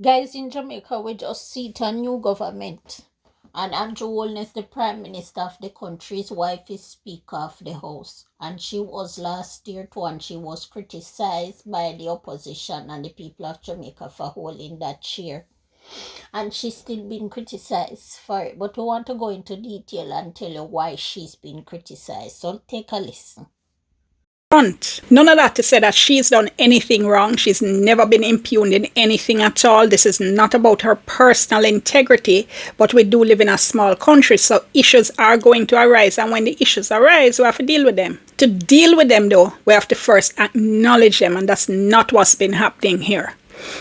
Guys, in Jamaica, we just seat a new government. And Andrew Holness, the Prime Minister of the country's wife, is Speaker of the House. And she was last year too, and she was criticized by the opposition and the people of Jamaica for holding that chair. And she's still being criticized for it. But we want to go into detail and tell you why she's been criticized. So take a listen. None of that to say that she's done anything wrong. She's never been impugned in anything at all. This is not about her personal integrity, but we do live in a small country, so issues are going to arise. And when the issues arise, we have to deal with them. To deal with them, though, we have to first acknowledge them, and that's not what's been happening here.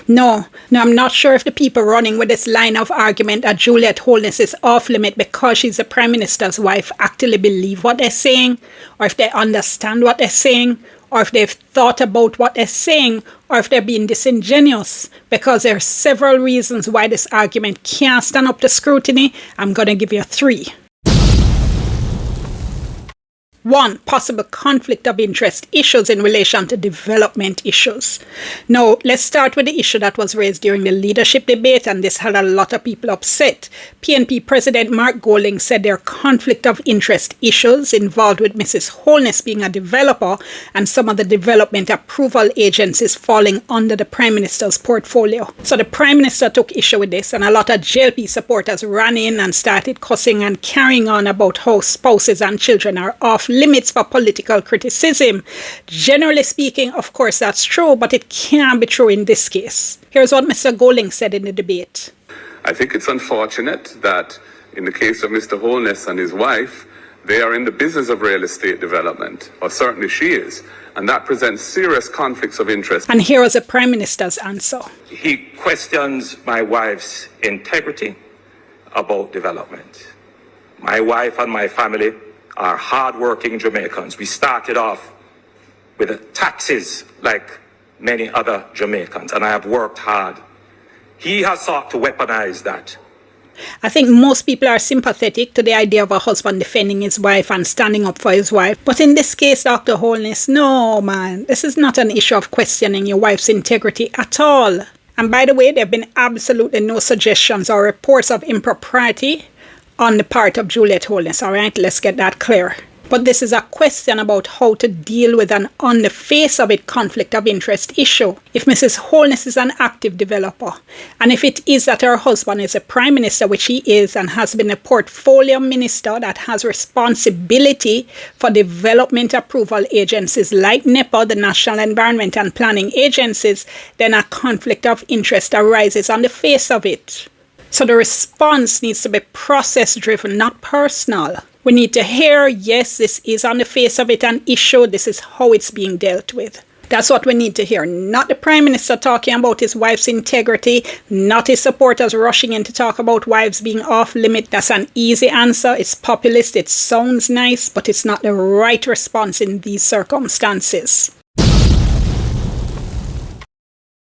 No, I'm not sure if the people running with this line of argument that Juliet Holness is off limit because she's the Prime Minister's wife actually believe what they're saying, or if they understand what they're saying, or if they've thought about what they're saying, or if they're being disingenuous, because there are several reasons why this argument can't stand up to scrutiny. I'm going to give you 3. 1. Possible conflict of interest issues in relation to development issues. Now, let's start with the issue that was raised during the leadership debate, and this had a lot of people upset. PNP President Mark Golding said there are conflict of interest issues involved with Mrs. Holness being a developer and some of the development approval agencies falling under the Prime Minister's portfolio. So the Prime Minister took issue with this, and a lot of JLP supporters ran in and started cussing and carrying on about how spouses and children are off limits for political criticism. Generally speaking, of course, that's true, but it can't be true in this case. Here's what Mr. Golding said in the debate. I think it's unfortunate that in the case of Mr. Holness and his wife, they are in the business of real estate development, or certainly she is, and that presents serious conflicts of interest. And here was the Prime Minister's answer. He questions my wife's integrity about development. My wife and my family are hard-working Jamaicans. We started off with the taxes like many other Jamaicans, and I have worked hard. He has sought to weaponize that. I think most people are sympathetic to the idea of a husband defending his wife and standing up for his wife. But in this case, Dr. Holness, no, man, this is not an issue of questioning your wife's integrity at all. And by the way, there have been absolutely no suggestions or reports of impropriety on the part of Juliet Holness. All right, let's get that clear. But this is a question about how to deal with an on the face of it conflict of interest issue. If Mrs. Holness is an active developer, and if it is that her husband is a Prime Minister, which he is, and has been a portfolio minister that has responsibility for development approval agencies like NEPA, the National Environment and Planning Agencies, then a conflict of interest arises on the face of it. So the response needs to be process-driven, not personal. We need to hear, yes, this is on the face of it an issue. This is how it's being dealt with. That's what we need to hear. Not the Prime Minister talking about his wife's integrity, not his supporters rushing in to talk about wives being off limit. That's an easy answer. It's populist. It sounds nice, but it's not the right response in these circumstances.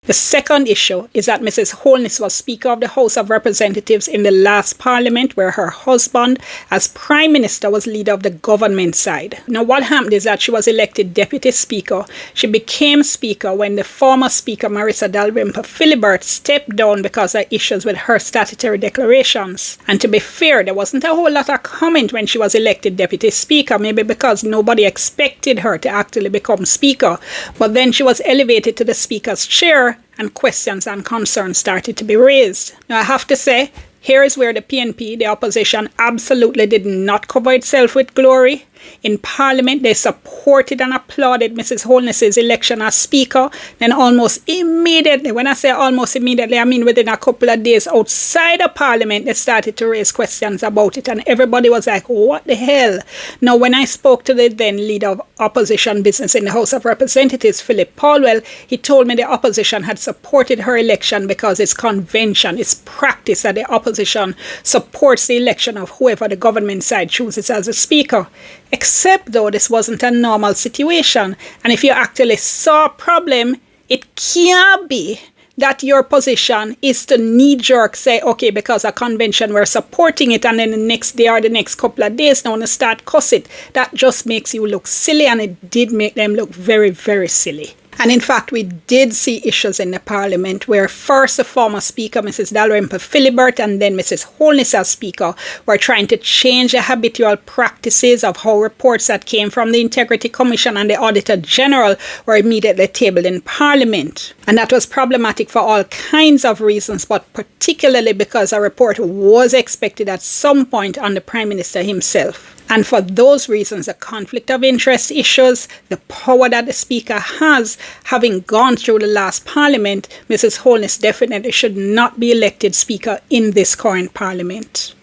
The second issue is that Mrs. Holness was Speaker of the House of Representatives in the last Parliament, where her husband, as Prime Minister, was leader of the government side. Now, what happened is that she was elected Deputy Speaker. She became Speaker when the former Speaker, Marissa Dalrymple Philibert, stepped down because of issues with her statutory declarations. And to be fair, there wasn't a whole lot of comment when she was elected Deputy Speaker, maybe because nobody expected her to actually become Speaker. But then she was elevated to the Speaker's chair, and questions and concerns started to be raised. Now, I have to say, here is where the PNP, the opposition, absolutely did not cover itself with glory. In Parliament, they supported and applauded Mrs. Holness's election as Speaker. Then almost immediately, when I say almost immediately, I mean within a couple of days outside of Parliament, they started to raise questions about it. And everybody was like, what the hell? Now, when I spoke to the then leader of opposition business in the House of Representatives, Philip Paulwell, he told me the opposition had supported her election because it's convention, it's practice that the opposition supports the election of whoever the government side chooses as a Speaker. Except though this wasn't a normal situation. And if you actually saw a problem, it can't be that your position is to knee-jerk say, okay, because a convention we're supporting it, and then the next day or the next couple of days now to start cuss it. That just makes you look silly, and it did make them look very, very silly. And in fact, we did see issues in the Parliament where first the former Speaker, Mrs. Dalrymple Philibert, and then Mrs. Holness as Speaker were trying to change the habitual practices of how reports that came from the Integrity Commission and the Auditor General were immediately tabled in Parliament. And that was problematic for all kinds of reasons, but particularly because a report was expected at some point on the Prime Minister himself. And for those reasons, the conflict of interest issues, the power that the Speaker has, having gone through the last Parliament, Mrs. Holness definitely should not be elected Speaker in this current Parliament.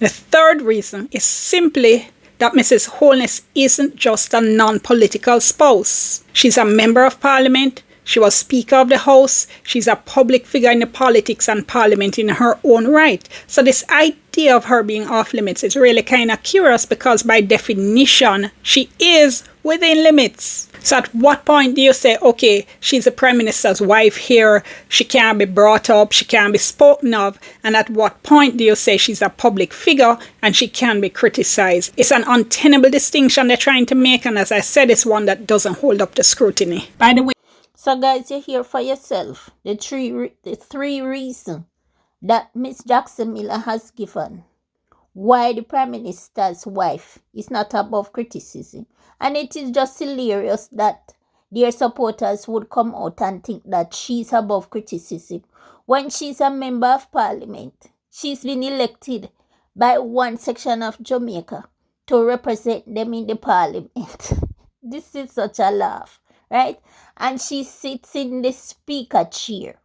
The third reason is simply that Mrs. Holness isn't just a non-political spouse. She's a member of Parliament. She was Speaker of the House. She's a public figure in the politics and Parliament in her own right. So this idea of her being off limits is really kind of curious because by definition, she is within limits. So at what point do you say, okay, she's the Prime Minister's wife here, she can't be brought up, she can't be spoken of, and at what point do you say she's a public figure and she can be criticized? It's an untenable distinction they're trying to make, and as I said, it's one that doesn't hold up to scrutiny. By the way, so guys, you hear for yourself the three reasons that Miss Jackson Miller has given why the Prime Minister's wife is not above criticism. And it is just hilarious that their supporters would come out and think that she's above criticism when she's a member of Parliament. She's been elected by one section of Jamaica to represent them in the Parliament. This is such a laugh, right? And she sits in the Speaker chair.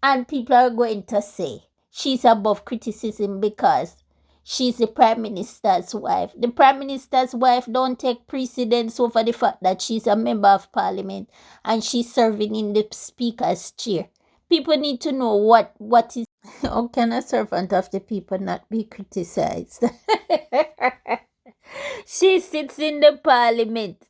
And people are going to say she's above criticism because she's the Prime Minister's wife. The Prime Minister's wife don't take precedence over the fact that she's a member of Parliament and she's serving in the Speaker's chair. People need to know what is... How can a servant of the people not be criticized? She sits in the Parliament.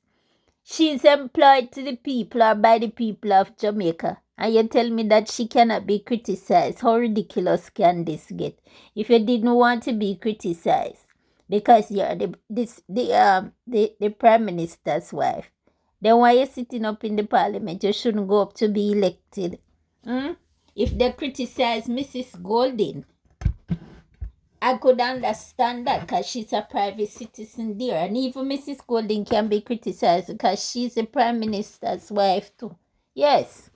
She's employed to the people or by the people of Jamaica. And you tell me that she cannot be criticized. How ridiculous can this get? If you didn't want to be criticized because you're the Prime Minister's wife, then why are you sitting up in the Parliament? You shouldn't go up to be elected. If they criticize Mrs. Golding, I could understand that because she's a private citizen there. And even Mrs. Golding can be criticized because she's the Prime Minister's wife too. Yes.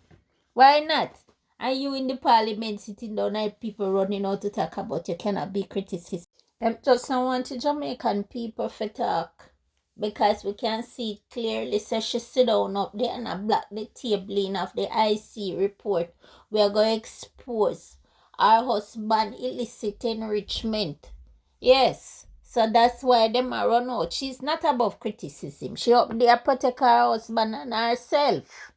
Why not? Are you in the Parliament sitting down and people running out to talk about you cannot be criticized? Them just don't want the Jamaican people to talk. Because we can see it clearly. So she sit down up there and I block the tabling of the IC report. We are going to expose our husband illicit enrichment. Yes. So that's why them are run out. She's not above criticism. She up there protect her husband and herself.